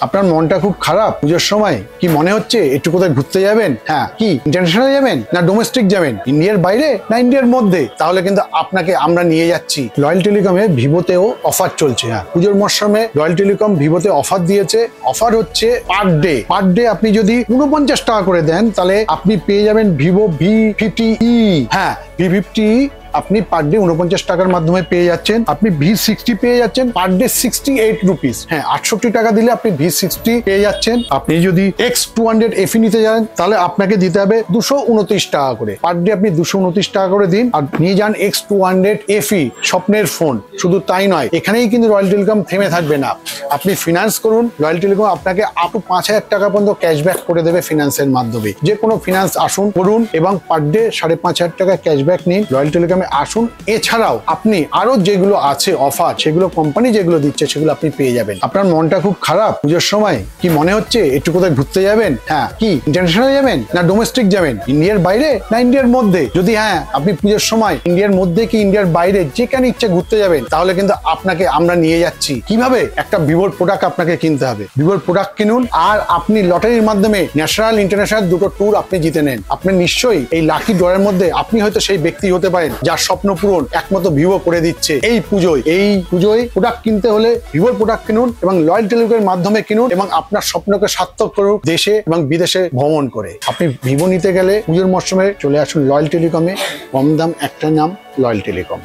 আপনার মনটা খুব খারাপ পুজোর সময় কি মনে হচ্ছে একটু কোথায় ঘুরতে যাবেন? হ্যাঁ, কি ইন্টারন্যাশনাল যাবেন না ডোমেস্টিক যাবেন, ইন্ডিয়ার বাইরে না ইন্ডিয়ার মধ্যে? তাহলে কিন্তু আপনাকে আমরা নিয়ে যাচ্ছি রয়্যাল টেলিকমে। ভিভোতেও অফার চলছে। হ্যাঁ, পুজোর মরশুমে রয়্যাল টেলিকম ভিভোতে অফার দিয়েছে। অফার হচ্ছে পার ডে আপনি যদি 49 টাকা করে দেন তাহলে আপনি পেয়ে যাবেন ভিভো V50e। হ্যাঁ, V50e আপনি পার ডে 49 টাকার মাধ্যমে পেয়ে যাচ্ছেন। আপনি V60 পেয়ে যাচ্ছেন পার ডে 68 রুপিস। হ্যাঁ, 68 টাকা দিলে আপনি V60 পেয়ে যাচ্ছেন। আপনি যদি X200 FE নিতে যান তাহলে আপনাকে দিতে হবে 229 টাকা করে। পার ডে আপনি 229 টাকা করে দিন আর নিয়ে যান X200 FE, স্বপ্নের ফোন। শুধু তাই নয়, এখানেই কিন্তু রয়্যাল টেলিকম থেমে থাকবে না। আপনি ফিনান্স করুন, রয়্যাল টেলিকম আপনাকে আপ টু 5000 টাকা পর্যন্ত ক্যাশব্যাক করে দেবে ফিনান্সের মাধ্যমে। যে কোনো ফিনান্স আসুন করুন এবং পার ডে 5500 টাকা ক্যাশব্যাক নিন। রয়্যাল টেলিকমে আসুন। এছাড়াও আপনি আরো যেগুলো আছে অফার, সেগুলো কোম্পানি যেগুলো দিচ্ছে সেগুলো আপনি পেয়ে যাবেন। আপনার মনটা খুব খারাপ পুজোর সময় কি মনে হচ্ছে একটু কোথায় ঘুরতে যাবেন? হ্যাঁ, কি ইন্টারন্যাশনাল যাবেন না ডোমেস্টিক যাবেন, ইন্ডিয়ার বাইরে না ইন্ডিয়ার মধ্যে? যদি হ্যাঁ আপনি পুজোর সময় ইন্ডিয়ার মধ্যে কি ইন্ডিয়ার বাইরে যেখানে ইচ্ছে ঘুরতে যাবেন, তাহলে কিন্তু আপনাকে আমরা নিয়ে যাচ্ছি। কিভাবে? একটা ভিভোর প্রোডাক্ট আপনাকে কিনতে হবে। ভিভোর প্রোডাক্ট কিনুন আর আপনি লটারির মাধ্যমে ন্যাশনাল ইন্টারন্যাশনাল দুটো ট্যুর আপনি জিতে নেন। আপনি নিশ্চয়ই এই লাকি ড্রয়ের মধ্যে আপনি হয়তো সেই ব্যক্তি হতে পারেন যার স্বপ্ন পূরণ একমাত্র ভিভো করে দিচ্ছে। এই পুজোয় প্রোডাক্ট কিনতে হলে ভিভোর প্রোডাক্ট কিনুন এবং রয়্যাল টেলিকমের মাধ্যমে কিনুন এবং আপনার স্বপ্নকে সার্থক করুন দেশে এবং বিদেশে ভ্রমণ করে। আপনি ভিভো নিতে গেলে পুজোর মরশুমে চলে আসুন রয়্যাল টেলিকমে। কম দাম, একটা নাম, রয়্যাল টেলিকম।